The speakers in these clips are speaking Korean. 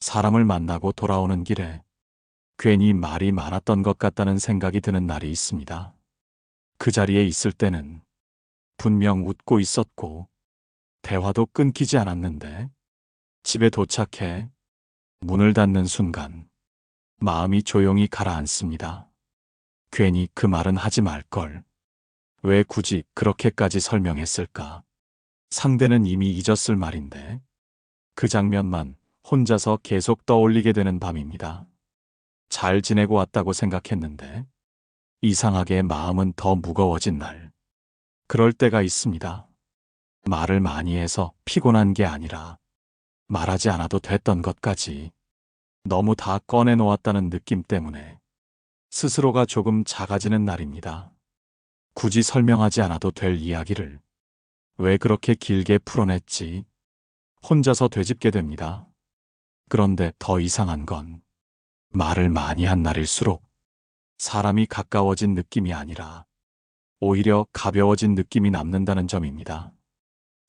사람을 만나고 돌아오는 길에 괜히 말이 많았던 것 같다는 생각이 드는 날이 있습니다. 그 자리에 있을 때는 분명 웃고 있었고 대화도 끊기지 않았는데 집에 도착해 문을 닫는 순간 마음이 조용히 가라앉습니다. 괜히 그 말은 하지 말걸. 왜 굳이 그렇게까지 설명했을까? 상대는 이미 잊었을 말인데 그 장면만 혼자서 계속 떠올리게 되는 밤입니다. 잘 지내고 왔다고 생각했는데 이상하게 마음은 더 무거워진 날. 그럴 때가 있습니다. 말을 많이 해서 피곤한 게 아니라 말하지 않아도 됐던 것까지 너무 다 꺼내놓았다는 느낌 때문에 스스로가 조금 작아지는 날입니다. 굳이 설명하지 않아도 될 이야기를 왜 그렇게 길게 풀어냈지? 혼자서 되짚게 됩니다. 그런데 더 이상한 건 말을 많이 한 날일수록 사람이 가까워진 느낌이 아니라 오히려 가벼워진 느낌이 남는다는 점입니다.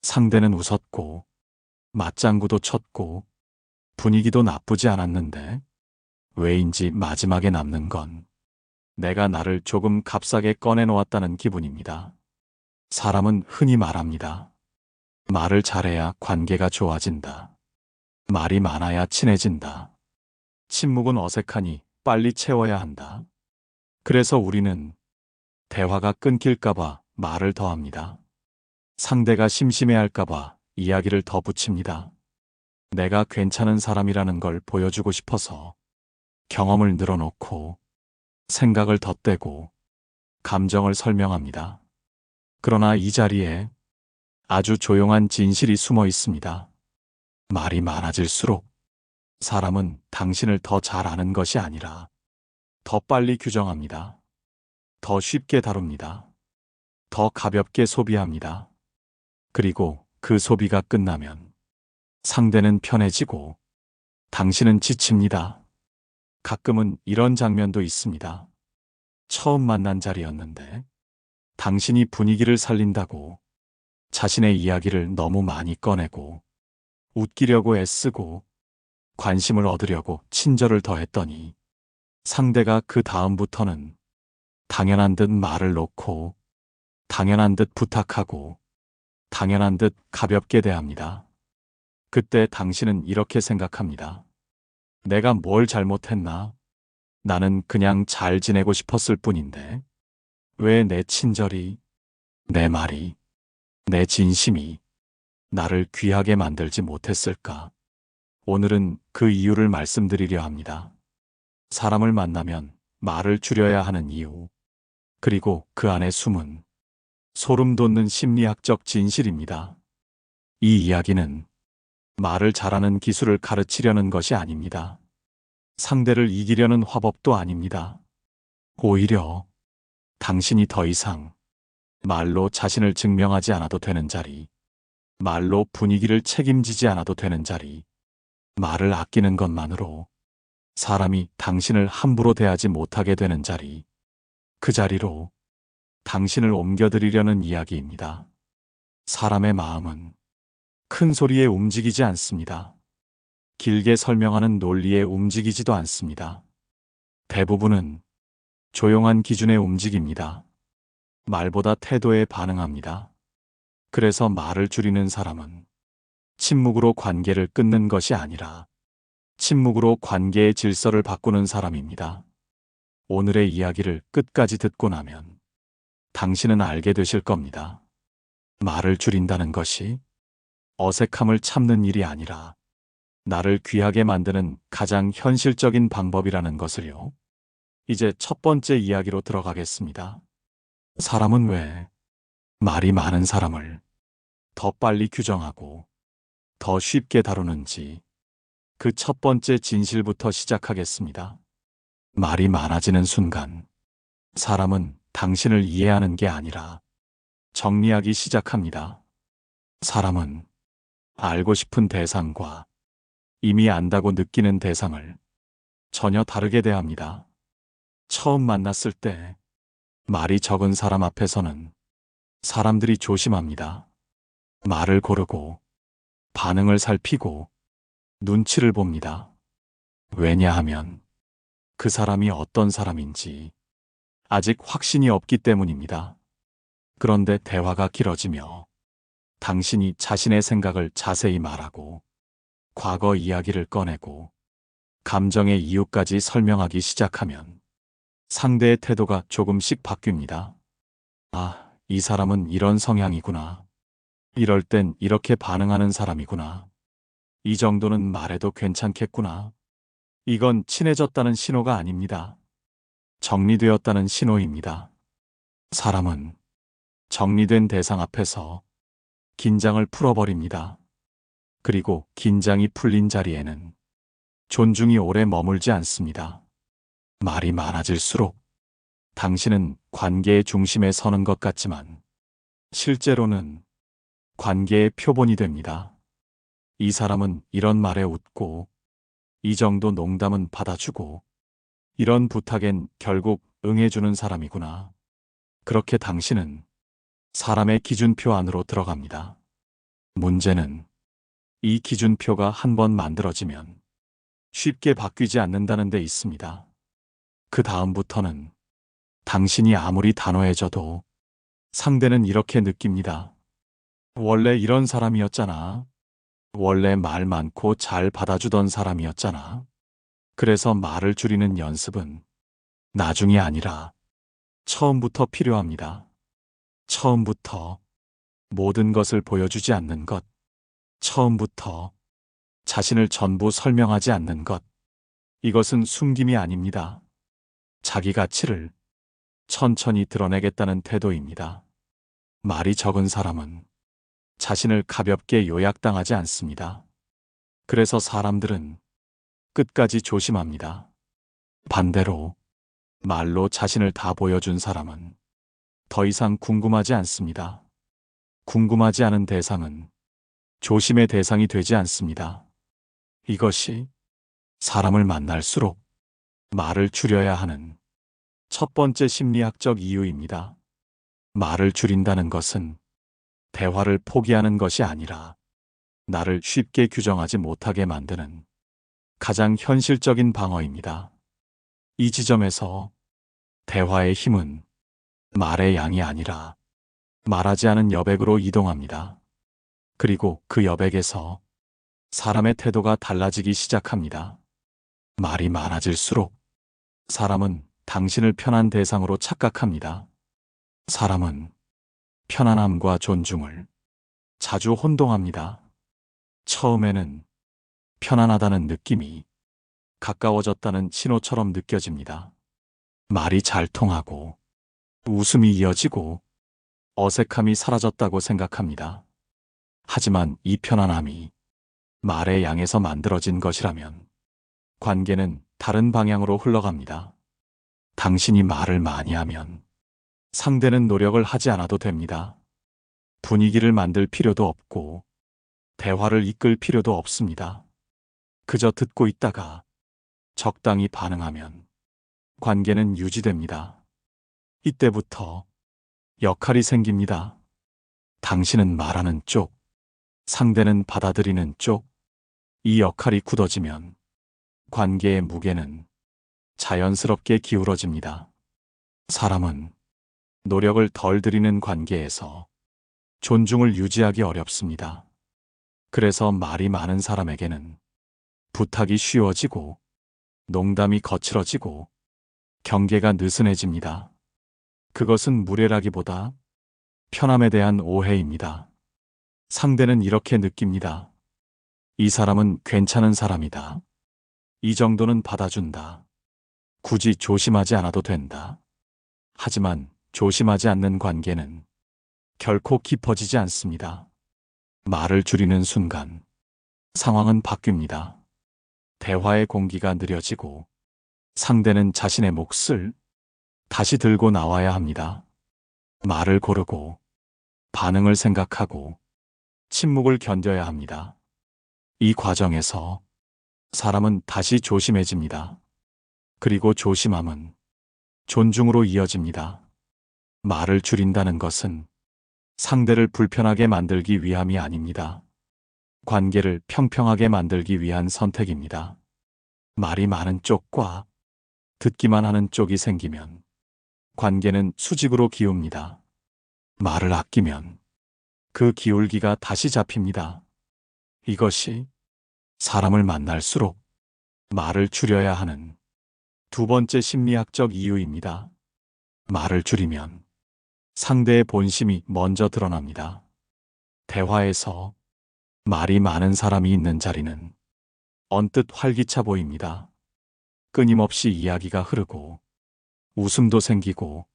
상대는 웃었고 맞장구도 쳤고 분위기도 나쁘지 않았는데 왜인지 마지막에 남는 건 내가 나를 조금 값싸게 꺼내놓았다는 기분입니다. 사람은 흔히 말합니다. 말을 잘해야 관계가 좋아진다. 말이 많아야 친해진다. 침묵은 어색하니 빨리 채워야 한다. 그래서 우리는 대화가 끊길까봐 말을 더합니다. 상대가 심심해할까봐 이야기를 더 붙입니다. 내가 괜찮은 사람이라는 걸 보여주고 싶어서 경험을 늘어놓고 생각을 덧대고 감정을 설명합니다. 그러나 이 자리에 아주 조용한 진실이 숨어 있습니다. 말이 많아질수록 사람은 당신을 더 잘 아는 것이 아니라 더 빨리 규정합니다. 더 쉽게 다룹니다. 더 가볍게 소비합니다. 그리고 그 소비가 끝나면 상대는 편해지고 당신은 지칩니다. 가끔은 이런 장면도 있습니다. 처음 만난 자리였는데 당신이 분위기를 살린다고 자신의 이야기를 너무 많이 꺼내고 웃기려고 애쓰고 관심을 얻으려고 친절을 더했더니 상대가 그 다음부터는 당연한 듯 말을 놓고 당연한 듯 부탁하고 당연한 듯 가볍게 대합니다. 그때 당신은 이렇게 생각합니다. 내가 뭘 잘못했나? 나는 그냥 잘 지내고 싶었을 뿐인데 왜 내 친절이, 내 말이, 내 진심이 나를 귀하게 만들지 못했을까? 오늘은 그 이유를 말씀드리려 합니다. 사람을 만나면 말을 줄여야 하는 이유, 그리고 그 안에 숨은 소름 돋는 심리학적 진실입니다. 이 이야기는 말을 잘하는 기술을 가르치려는 것이 아닙니다. 상대를 이기려는 화법도 아닙니다. 오히려 당신이 더 이상 말로 자신을 증명하지 않아도 되는 자리, 말로 분위기를 책임지지 않아도 되는 자리, 말을 아끼는 것만으로 사람이 당신을 함부로 대하지 못하게 되는 자리, 그 자리로 당신을 옮겨드리려는 이야기입니다. 사람의 마음은 큰 소리에 움직이지 않습니다. 길게 설명하는 논리에 움직이지도 않습니다. 대부분은 조용한 기준에 움직입니다. 말보다 태도에 반응합니다. 그래서 말을 줄이는 사람은 침묵으로 관계를 끊는 것이 아니라 침묵으로 관계의 질서를 바꾸는 사람입니다. 오늘의 이야기를 끝까지 듣고 나면 당신은 알게 되실 겁니다. 말을 줄인다는 것이 어색함을 참는 일이 아니라 나를 귀하게 만드는 가장 현실적인 방법이라는 것을요. 이제 첫 번째 이야기로 들어가겠습니다. 사람은 왜 말이 많은 사람을 더 빨리 규정하고 더 쉽게 다루는지 그 첫 번째 진실부터 시작하겠습니다. 말이 많아지는 순간 사람은 당신을 이해하는 게 아니라 정리하기 시작합니다. 사람은 알고 싶은 대상과 이미 안다고 느끼는 대상을 전혀 다르게 대합니다. 처음 만났을 때 말이 적은 사람 앞에서는 사람들이 조심합니다. 말을 고르고 반응을 살피고 눈치를 봅니다. 왜냐하면 그 사람이 어떤 사람인지 아직 확신이 없기 때문입니다. 그런데 대화가 길어지며 당신이 자신의 생각을 자세히 말하고 과거 이야기를 꺼내고 감정의 이유까지 설명하기 시작하면 상대의 태도가 조금씩 바뀝니다. 아, 이 사람은 이런 성향이구나. 이럴 땐 이렇게 반응하는 사람이구나. 이 정도는 말해도 괜찮겠구나. 이건 친해졌다는 신호가 아닙니다. 정리되었다는 신호입니다. 사람은 정리된 대상 앞에서 긴장을 풀어버립니다. 그리고 긴장이 풀린 자리에는 존중이 오래 머물지 않습니다. 말이 많아질수록 당신은 관계의 중심에 서는 것 같지만 실제로는 관계의 표본이 됩니다. 이 사람은 이런 말에 웃고 이 정도 농담은 받아주고 이런 부탁엔 결국 응해주는 사람이구나. 그렇게 당신은 사람의 기준표 안으로 들어갑니다. 문제는 이 기준표가 한번 만들어지면 쉽게 바뀌지 않는다는 데 있습니다. 그 다음부터는 당신이 아무리 단호해져도 상대는 이렇게 느낍니다. 원래 이런 사람이었잖아. 원래 말 많고 잘 받아주던 사람이었잖아. 그래서 말을 줄이는 연습은 나중이 아니라 처음부터 필요합니다. 처음부터 모든 것을 보여주지 않는 것. 처음부터 자신을 전부 설명하지 않는 것. 이것은 숨김이 아닙니다. 자기 가치를 천천히 드러내겠다는 태도입니다. 말이 적은 사람은 자신을 가볍게 요약당하지 않습니다. 그래서 사람들은 끝까지 조심합니다. 반대로 말로 자신을 다 보여준 사람은 더 이상 궁금하지 않습니다. 궁금하지 않은 대상은 조심의 대상이 되지 않습니다. 이것이 사람을 만날수록 말을 줄여야 하는 첫 번째 심리학적 이유입니다. 말을 줄인다는 것은 대화를 포기하는 것이 아니라 나를 쉽게 규정하지 못하게 만드는 가장 현실적인 방어입니다. 이 지점에서 대화의 힘은 말의 양이 아니라 말하지 않은 여백으로 이동합니다. 그리고 그 여백에서 사람의 태도가 달라지기 시작합니다. 말이 많아질수록 사람은 당신을 편한 대상으로 착각합니다. 사람은 편안함과 존중을 자주 혼동합니다. 처음에는 편안하다는 느낌이 가까워졌다는 신호처럼 느껴집니다. 말이 잘 통하고 웃음이 이어지고 어색함이 사라졌다고 생각합니다. 하지만 이 편안함이 말의 양에서 만들어진 것이라면 관계는 다른 방향으로 흘러갑니다. 당신이 말을 많이 하면 상대는 노력을 하지 않아도 됩니다. 분위기를 만들 필요도 없고 대화를 이끌 필요도 없습니다. 그저 듣고 있다가 적당히 반응하면 관계는 유지됩니다. 이때부터 역할이 생깁니다. 당신은 말하는 쪽, 상대는 받아들이는 쪽. 이 역할이 굳어지면 관계의 무게는 자연스럽게 기울어집니다. 사람은 노력을 덜 들이는 관계에서 존중을 유지하기 어렵습니다. 그래서 말이 많은 사람에게는 부탁이 쉬워지고 농담이 거칠어지고 경계가 느슨해집니다. 그것은 무례라기보다 편함에 대한 오해입니다. 상대는 이렇게 느낍니다. 이 사람은 괜찮은 사람이다. 이 정도는 받아준다. 굳이 조심하지 않아도 된다. 하지만 조심하지 않는 관계는 결코 깊어지지 않습니다. 말을 줄이는 순간 상황은 바뀝니다. 대화의 공기가 느려지고 상대는 자신의 몫을 다시 들고 나와야 합니다. 말을 고르고 반응을 생각하고 침묵을 견뎌야 합니다. 이 과정에서 사람은 다시 조심해집니다. 그리고 조심함은 존중으로 이어집니다. 말을 줄인다는 것은 상대를 불편하게 만들기 위함이 아닙니다. 관계를 평평하게 만들기 위한 선택입니다. 말이 많은 쪽과 듣기만 하는 쪽이 생기면 관계는 수직으로 기웁니다. 말을 아끼면 그 기울기가 다시 잡힙니다. 이것이 사람을 만날수록 말을 줄여야 하는 두 번째 심리학적 이유입니다. 말을 줄이면 상대의 본심이 먼저 드러납니다. 대화에서 말이 많은 사람이 있는 자리는 언뜻 활기차 보입니다. 끊임없이 이야기가 흐르고 웃음도 생기고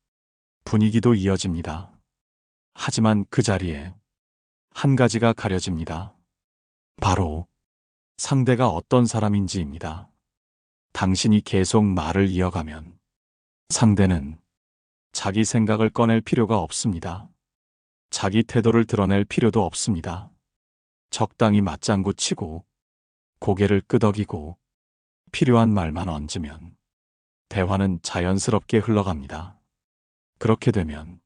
분위기도 이어집니다. 하지만 그 자리에 한 가지가 가려집니다. 바로 상대가 어떤 사람인지입니다. 당신이 계속 말을 이어가면 상대는 자기 생각을 꺼낼 필요가 없습니다. 자기 태도를 드러낼 필요도 없습니다. 적당히 맞장구 치고 고개를 끄덕이고 필요한 말만 얹으면 대화는 자연스럽게 흘러갑니다. 그렇게 되면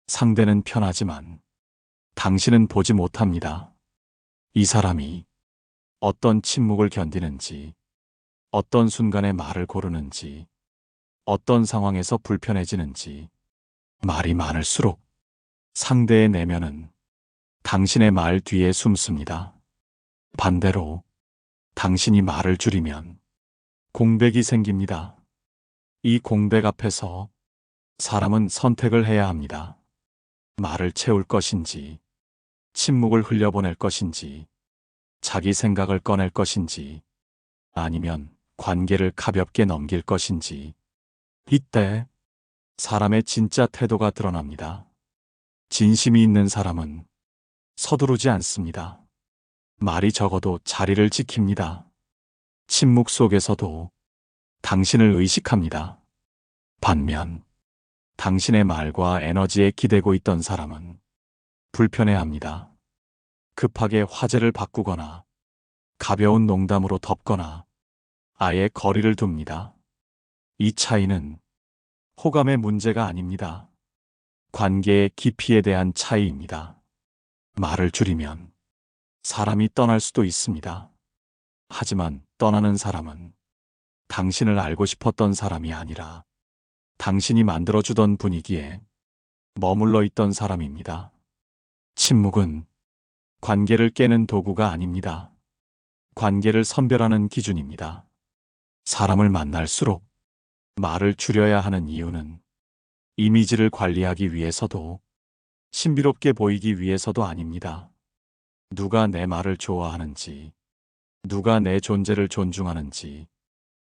상대는 편하지만 당신은 보지 못합니다. 이 사람이 어떤 침묵을 견디는지, 어떤 순간에 말을 고르는지, 어떤 상황에서 불편해지는지. 말이 많을수록 상대의 내면은 당신의 말 뒤에 숨습니다. 반대로 당신이 말을 줄이면 공백이 생깁니다. 이 공백 앞에서 사람은 선택을 해야 합니다. 말을 채울 것인지, 침묵을 흘려보낼 것인지, 자기 생각을 꺼낼 것인지, 아니면 관계를 가볍게 넘길 것인지. 이때 사람의 진짜 태도가 드러납니다. 진심이 있는 사람은 서두르지 않습니다. 말이 적어도 자리를 지킵니다. 침묵 속에서도 당신을 의식합니다. 반면 당신의 말과 에너지에 기대고 있던 사람은 불편해합니다. 급하게 화제를 바꾸거나 가벼운 농담으로 덮거나 아예 거리를 둡니다. 이 차이는 호감의 문제가 아닙니다. 관계의 깊이에 대한 차이입니다. 말을 줄이면 사람이 떠날 수도 있습니다. 하지만 떠나는 사람은 당신을 알고 싶었던 사람이 아니라 당신이 만들어주던 분위기에 머물러 있던 사람입니다. 침묵은 관계를 깨는 도구가 아닙니다. 관계를 선별하는 기준입니다. 사람을 만날수록 말을 줄여야 하는 이유는 이미지를 관리하기 위해서도 신비롭게 보이기 위해서도 아닙니다. 누가 내 말을 좋아하는지, 누가 내 존재를 존중하는지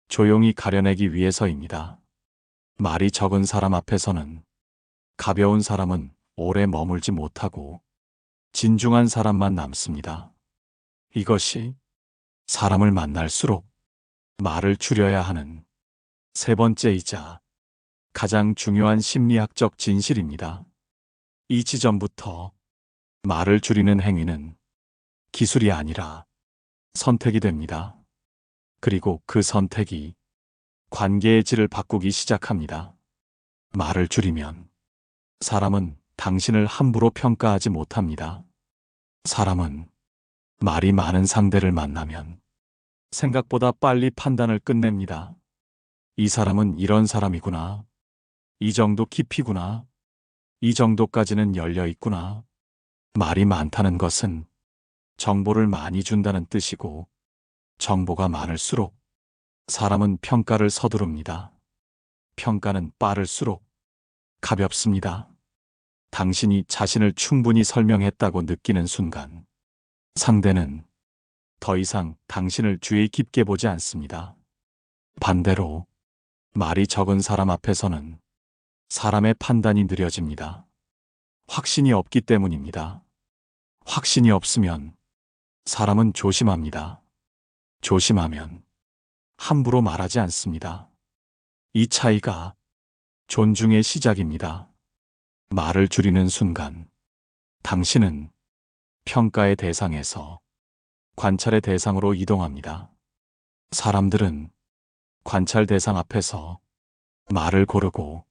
조용히 가려내기 위해서입니다. 말이 적은 사람 앞에서는 가벼운 사람은 오래 머물지 못하고 진중한 사람만 남습니다. 이것이 사람을 만날수록 말을 줄여야 하는 세 번째이자 가장 중요한 심리학적 진실입니다. 이 지점부터 말을 줄이는 행위는 기술이 아니라 선택이 됩니다. 그리고 그 선택이 관계의 질을 바꾸기 시작합니다. 말을 줄이면 사람은 당신을 함부로 평가하지 못합니다. 사람은 말이 많은 상대를 만나면 생각보다 빨리 판단을 끝냅니다. 이 사람은 이런 사람이구나. 이 정도 깊이구나. 이 정도까지는 열려 있구나. 말이 많다는 것은 정보를 많이 준다는 뜻이고, 정보가 많을수록 사람은 평가를 서두릅니다. 평가는 빠를수록 가볍습니다. 당신이 자신을 충분히 설명했다고 느끼는 순간, 상대는 더 이상 당신을 주의 깊게 보지 않습니다. 반대로 말이 적은 사람 앞에서는 사람의 판단이 느려집니다. 확신이 없기 때문입니다. 확신이 없으면 사람은 조심합니다. 조심하면 함부로 말하지 않습니다. 이 차이가 존중의 시작입니다. 말을 줄이는 순간 당신은 평가의 대상에서 관찰의 대상으로 이동합니다. 사람들은 관찰 대상 앞에서 말을 고르고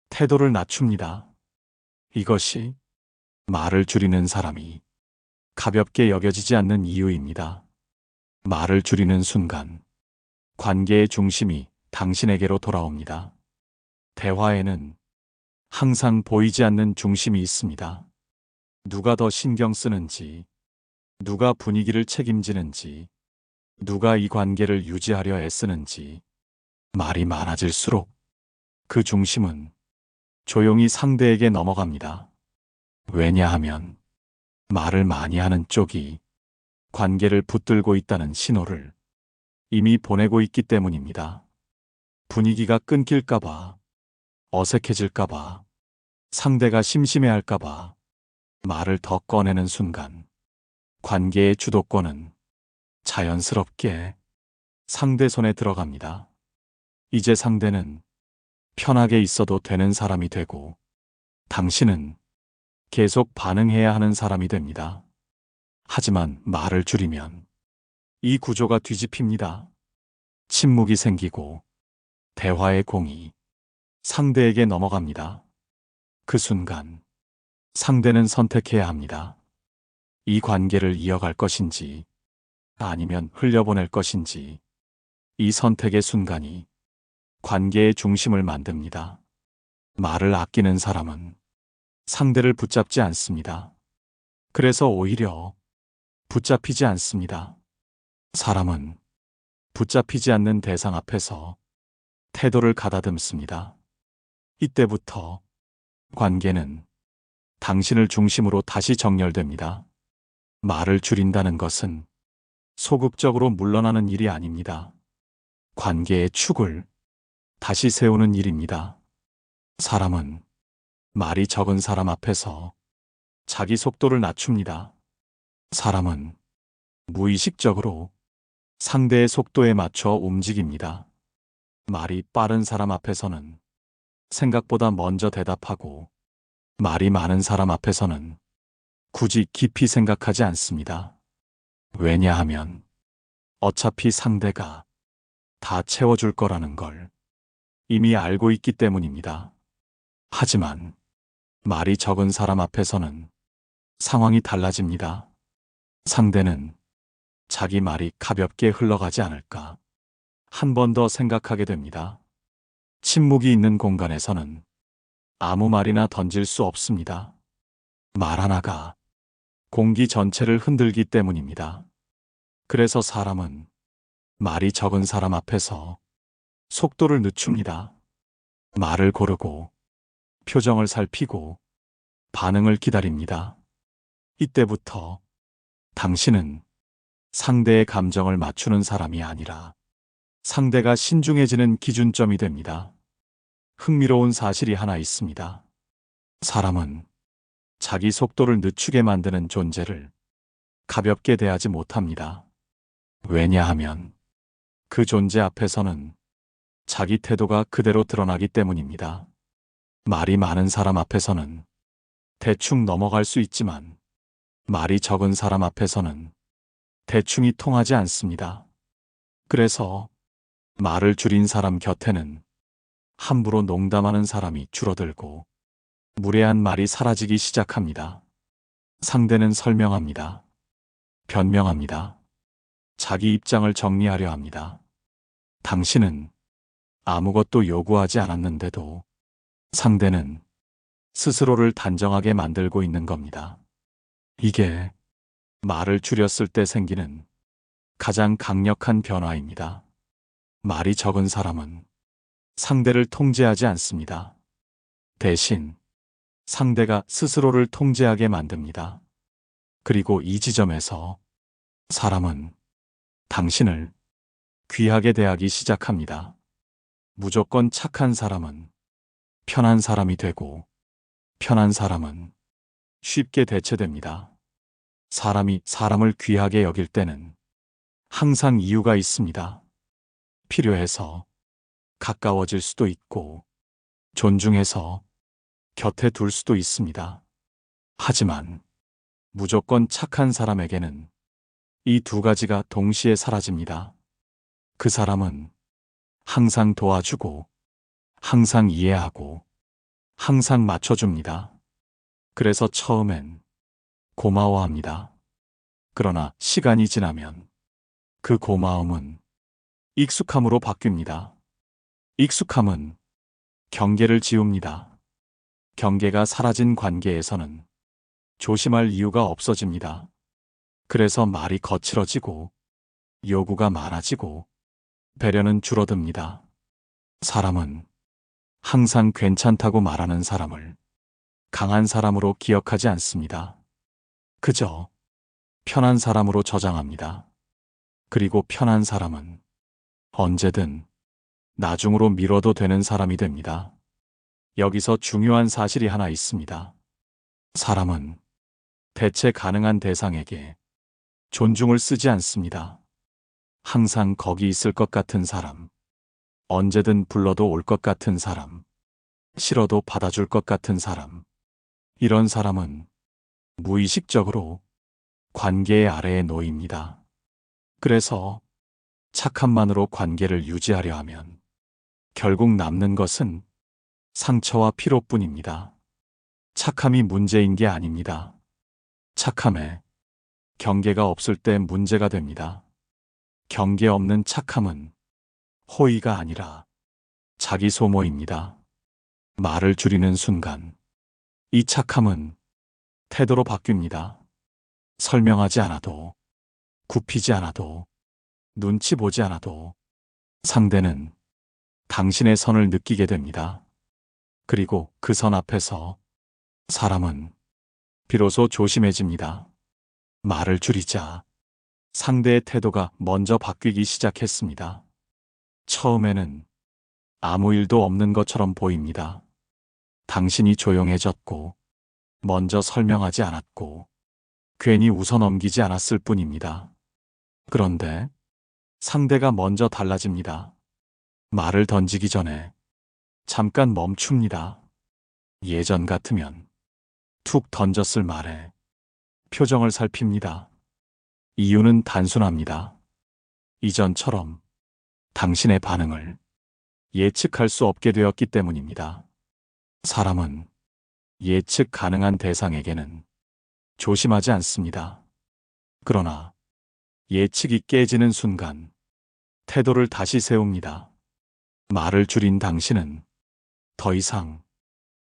태도를 낮춥니다. 이것이 말을 줄이는 사람이 가볍게 여겨지지 않는 이유입니다. 말을 줄이는 순간 관계의 중심이 당신에게로 돌아옵니다. 대화에는 항상 보이지 않는 중심이 있습니다. 누가 더 신경 쓰는지, 누가 분위기를 책임지는지, 누가 이 관계를 유지하려 애쓰는지, 말이 많아질수록 그 중심은 조용히 상대에게 넘어갑니다. 왜냐하면 말을 많이 하는 쪽이 관계를 붙들고 있다는 신호를 이미 보내고 있기 때문입니다. 분위기가 끊길까봐, 어색해질까봐, 상대가 심심해할까봐 말을 더 꺼내는 순간 관계의 주도권은 자연스럽게 상대 손에 들어갑니다. 이제 상대는 편하게 있어도 되는 사람이 되고 당신은 계속 반응해야 하는 사람이 됩니다. 하지만 말을 줄이면 이 구조가 뒤집힙니다. 침묵이 생기고 대화의 공이 상대에게 넘어갑니다. 그 순간 상대는 선택해야 합니다. 이 관계를 이어갈 것인지 아니면 흘려보낼 것인지. 이 선택의 순간이 관계의 중심을 만듭니다. 말을 아끼는 사람은 상대를 붙잡지 않습니다. 그래서 오히려 붙잡히지 않습니다. 사람은 붙잡히지 않는 대상 앞에서 태도를 가다듬습니다. 이때부터 관계는 당신을 중심으로 다시 정렬됩니다. 말을 줄인다는 것은 소극적으로 물러나는 일이 아닙니다. 관계의 축을 다시 세우는 일입니다. 사람은 말이 적은 사람 앞에서 자기 속도를 낮춥니다. 사람은 무의식적으로 상대의 속도에 맞춰 움직입니다. 말이 빠른 사람 앞에서는 생각보다 먼저 대답하고 말이 많은 사람 앞에서는 굳이 깊이 생각하지 않습니다. 왜냐하면 어차피 상대가 다 채워줄 거라는 걸 이미 알고 있기 때문입니다. 하지만 말이 적은 사람 앞에서는 상황이 달라집니다. 상대는 자기 말이 가볍게 흘러가지 않을까 한 번 더 생각하게 됩니다. 침묵이 있는 공간에서는 아무 말이나 던질 수 없습니다. 말 하나가 공기 전체를 흔들기 때문입니다. 그래서 사람은 말이 적은 사람 앞에서 속도를 늦춥니다. 말을 고르고 표정을 살피고 반응을 기다립니다. 이때부터 당신은 상대의 감정을 맞추는 사람이 아니라 상대가 신중해지는 기준점이 됩니다. 흥미로운 사실이 하나 있습니다. 사람은 자기 속도를 늦추게 만드는 존재를 가볍게 대하지 못합니다. 왜냐하면 그 존재 앞에서는 자기 태도가 그대로 드러나기 때문입니다. 말이 많은 사람 앞에서는 대충 넘어갈 수 있지만 말이 적은 사람 앞에서는 대충이 통하지 않습니다. 그래서 말을 줄인 사람 곁에는 함부로 농담하는 사람이 줄어들고 무례한 말이 사라지기 시작합니다. 상대는 설명합니다. 변명합니다. 자기 입장을 정리하려 합니다. 당신은 아무것도 요구하지 않았는데도 상대는 스스로를 단정하게 만들고 있는 겁니다. 이게 말을 줄였을 때 생기는 가장 강력한 변화입니다. 말이 적은 사람은 상대를 통제하지 않습니다. 대신 상대가 스스로를 통제하게 만듭니다. 그리고 이 지점에서 사람은 당신을 귀하게 대하기 시작합니다. 무조건 착한 사람은 편한 사람이 되고 편한 사람은 쉽게 대체됩니다. 사람이 사람을 귀하게 여길 때는 항상 이유가 있습니다. 필요해서 가까워질 수도 있고 존중해서 곁에 둘 수도 있습니다. 하지만 무조건 착한 사람에게는 이 두 가지가 동시에 사라집니다. 그 사람은 항상 도와주고 항상 이해하고 항상 맞춰줍니다. 그래서 처음엔 고마워합니다. 그러나 시간이 지나면 그 고마움은 익숙함으로 바뀝니다. 익숙함은 경계를 지웁니다. 경계가 사라진 관계에서는 조심할 이유가 없어집니다. 그래서 말이 거칠어지고 요구가 많아지고 배려는 줄어듭니다. 사람은 항상 괜찮다고 말하는 사람을 강한 사람으로 기억하지 않습니다. 그저 편한 사람으로 저장합니다. 그리고 편한 사람은 언제든 나중으로 미뤄도 되는 사람이 됩니다. 여기서 중요한 사실이 하나 있습니다. 사람은 대체 가능한 대상에게 존중을 쓰지 않습니다. 항상 거기 있을 것 같은 사람, 언제든 불러도 올 것 같은 사람, 싫어도 받아줄 것 같은 사람, 이런 사람은 무의식적으로 관계의 아래에 놓입니다. 그래서 착함만으로 관계를 유지하려 하면 결국 남는 것은 상처와 피로뿐입니다. 착함이 문제인 게 아닙니다. 착함에 경계가 없을 때 문제가 됩니다. 경계 없는 착함은 호의가 아니라 자기 소모입니다. 말을 줄이는 순간 이 착함은 태도로 바뀝니다. 설명하지 않아도, 굽히지 않아도, 눈치 보지 않아도 상대는 당신의 선을 느끼게 됩니다. 그리고 그 선 앞에서 사람은 비로소 조심해집니다. 말을 줄이자 상대의 태도가 먼저 바뀌기 시작했습니다. 처음에는 아무 일도 없는 것처럼 보입니다. 당신이 조용해졌고, 먼저 설명하지 않았고, 괜히 웃어넘기지 않았을 뿐입니다. 그런데 상대가 먼저 달라집니다. 말을 던지기 전에 잠깐 멈춥니다. 예전 같으면 툭 던졌을 말에 표정을 살핍니다. 이유는 단순합니다. 이전처럼 당신의 반응을 예측할 수 없게 되었기 때문입니다. 사람은 예측 가능한 대상에게는 조심하지 않습니다. 그러나 예측이 깨지는 순간 태도를 다시 세웁니다. 말을 줄인 당신은 더 이상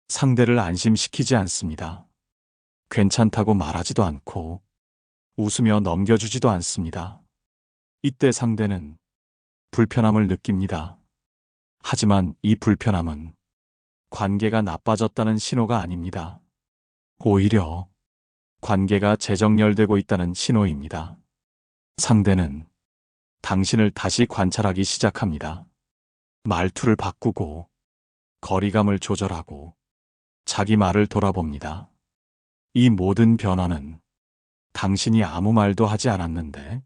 상대를 안심시키지 않습니다. 괜찮다고 말하지도 않고 웃으며 넘겨주지도 않습니다. 이때 상대는 불편함을 느낍니다. 하지만 이 불편함은 관계가 나빠졌다는 신호가 아닙니다. 오히려 관계가 재정렬되고 있다는 신호입니다. 상대는 당신을 다시 관찰하기 시작합니다. 말투를 바꾸고 거리감을 조절하고 자기 말을 돌아봅니다. 이 모든 변화는 당신이 아무 말도 하지 않았는데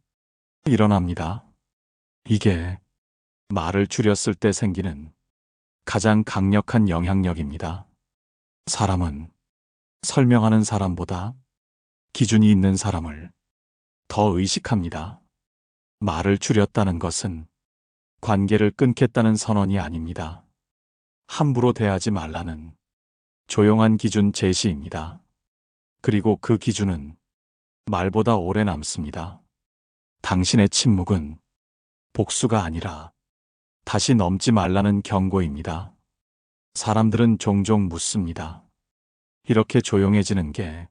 일어납니다. 이게 말을 줄였을 때 생기는 가장 강력한 영향력입니다. 사람은 설명하는 사람보다 기준이 있는 사람을 더 의식합니다. 말을 줄였다는 것은 관계를 끊겠다는 선언이 아닙니다. 함부로 대하지 말라는 조용한 기준 제시입니다. 그리고 그 기준은 말보다 오래 남습니다. 당신의 침묵은 복수가 아니라 다시 넘지 말라는 경고입니다. 사람들은 종종 묻습니다. 이렇게 조용해지는 게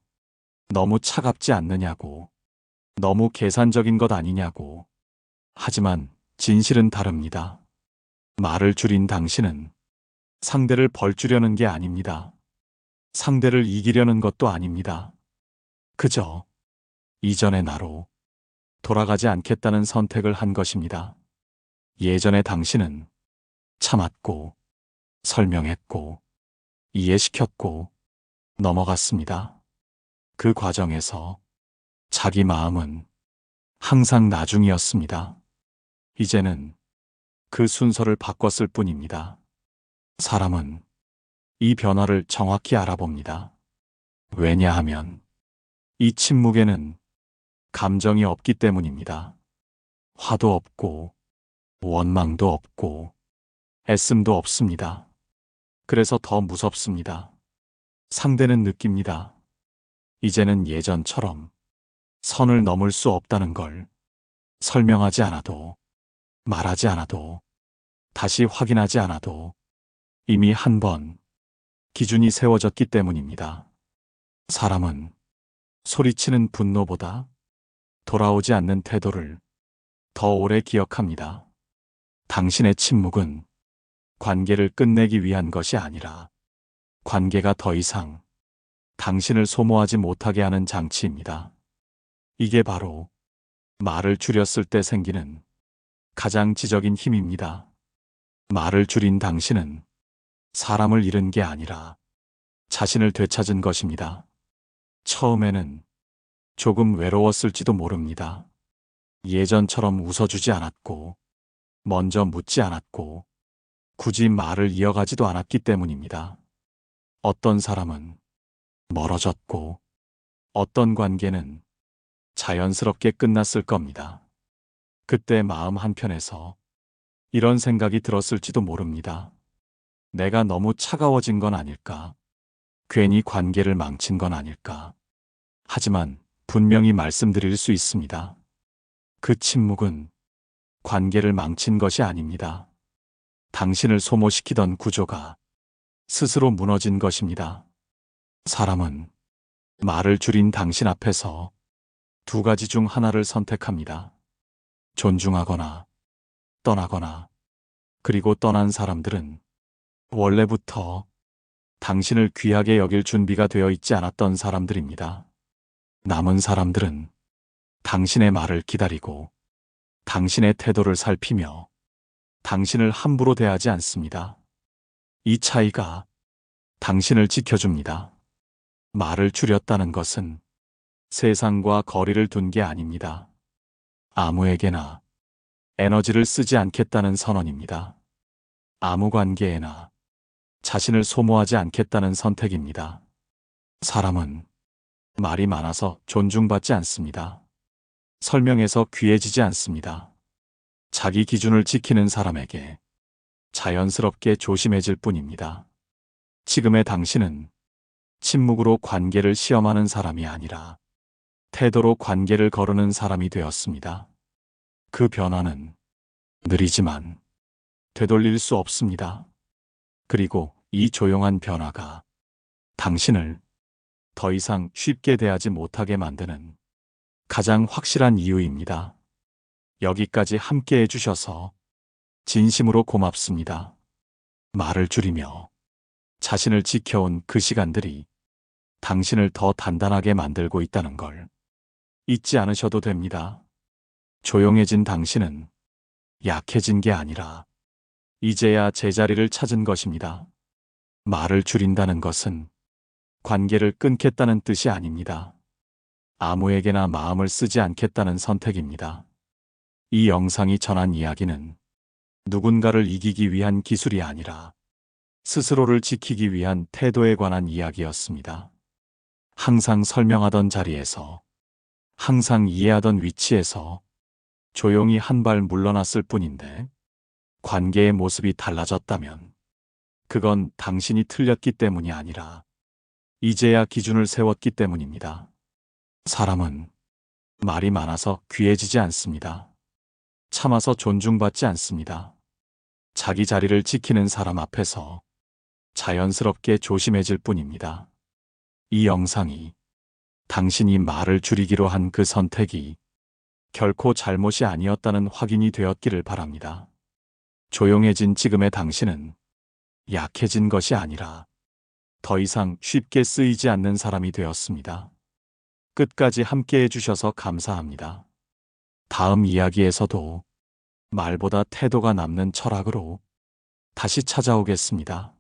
너무 차갑지 않느냐고, 너무 계산적인 것 아니냐고. 하지만 진실은 다릅니다. 말을 줄인 당신은 상대를 벌주려는 게 아닙니다. 상대를 이기려는 것도 아닙니다. 그저 이전의 나로 돌아가지 않겠다는 선택을 한 것입니다. 예전의 당신은 참았고, 설명했고, 이해시켰고, 넘어갔습니다. 그 과정에서 자기 마음은 항상 나중이었습니다. 이제는 그 순서를 바꿨을 뿐입니다. 사람은 이 변화를 정확히 알아봅니다. 왜냐하면 이 침묵에는 감정이 없기 때문입니다. 화도 없고, 원망도 없고, 애씀도 없습니다. 그래서 더 무섭습니다. 상대는 느낍니다. 이제는 예전처럼 선을 넘을 수 없다는 걸 설명하지 않아도 말하지 않아도, 다시 확인하지 않아도 이미 한 번 기준이 세워졌기 때문입니다. 사람은 소리치는 분노보다 돌아오지 않는 태도를 더 오래 기억합니다. 당신의 침묵은 관계를 끝내기 위한 것이 아니라 관계가 더 이상 당신을 소모하지 못하게 하는 장치입니다. 이게 바로 말을 줄였을 때 생기는 가장 지적인 힘입니다. 말을 줄인 당신은 사람을 잃은 게 아니라 자신을 되찾은 것입니다. 처음에는 조금 외로웠을지도 모릅니다. 예전처럼 웃어주지 않았고, 먼저 묻지 않았고, 굳이 말을 이어가지도 않았기 때문입니다. 어떤 사람은 멀어졌고, 어떤 관계는 자연스럽게 끝났을 겁니다. 그때 마음 한편에서 이런 생각이 들었을지도 모릅니다. 내가 너무 차가워진 건 아닐까? 괜히 관계를 망친 건 아닐까? 하지만 분명히 말씀드릴 수 있습니다. 그 침묵은 관계를 망친 것이 아닙니다. 당신을 소모시키던 구조가 스스로 무너진 것입니다. 사람은 말을 줄인 당신 앞에서 두 가지 중 하나를 선택합니다. 존중하거나 떠나거나. 그리고 떠난 사람들은 원래부터 당신을 귀하게 여길 준비가 되어 있지 않았던 사람들입니다. 남은 사람들은 당신의 말을 기다리고 당신의 태도를 살피며 당신을 함부로 대하지 않습니다. 이 차이가 당신을 지켜줍니다. 말을 줄였다는 것은 세상과 거리를 둔 게 아닙니다. 아무에게나 에너지를 쓰지 않겠다는 선언입니다. 아무 관계에나 자신을 소모하지 않겠다는 선택입니다. 사람은 말이 많아서 존중받지 않습니다. 설명해서 귀해지지 않습니다. 자기 기준을 지키는 사람에게 자연스럽게 조심해질 뿐입니다. 지금의 당신은 침묵으로 관계를 시험하는 사람이 아니라 태도로 관계를 거르는 사람이 되었습니다. 그 변화는 느리지만 되돌릴 수 없습니다. 그리고 이 조용한 변화가 당신을 더 이상 쉽게 대하지 못하게 만드는 가장 확실한 이유입니다. 여기까지 함께 해주셔서 진심으로 고맙습니다. 말을 줄이며 자신을 지켜온 그 시간들이 당신을 더 단단하게 만들고 있다는 걸 잊지 않으셔도 됩니다. 조용해진 당신은 약해진 게 아니라 이제야 제자리를 찾은 것입니다. 말을 줄인다는 것은 관계를 끊겠다는 뜻이 아닙니다. 아무에게나 마음을 쓰지 않겠다는 선택입니다. 이 영상이 전한 이야기는 누군가를 이기기 위한 기술이 아니라 스스로를 지키기 위한 태도에 관한 이야기였습니다. 항상 설명하던 자리에서, 항상 이해하던 위치에서 조용히 한 발 물러났을 뿐인데 관계의 모습이 달라졌다면 그건 당신이 틀렸기 때문이 아니라 이제야 기준을 세웠기 때문입니다. 사람은 말이 많아서 귀해지지 않습니다. 참아서 존중받지 않습니다. 자기 자리를 지키는 사람 앞에서 자연스럽게 조심해질 뿐입니다. 이 영상이 당신이 말을 줄이기로 한 그 선택이 결코 잘못이 아니었다는 확인이 되었기를 바랍니다. 조용해진 지금의 당신은 약해진 것이 아니라 더 이상 쉽게 쓰이지 않는 사람이 되었습니다. 끝까지 함께 해주셔서 감사합니다. 다음 이야기에서도 말보다 태도가 남는 철학으로 다시 찾아오겠습니다.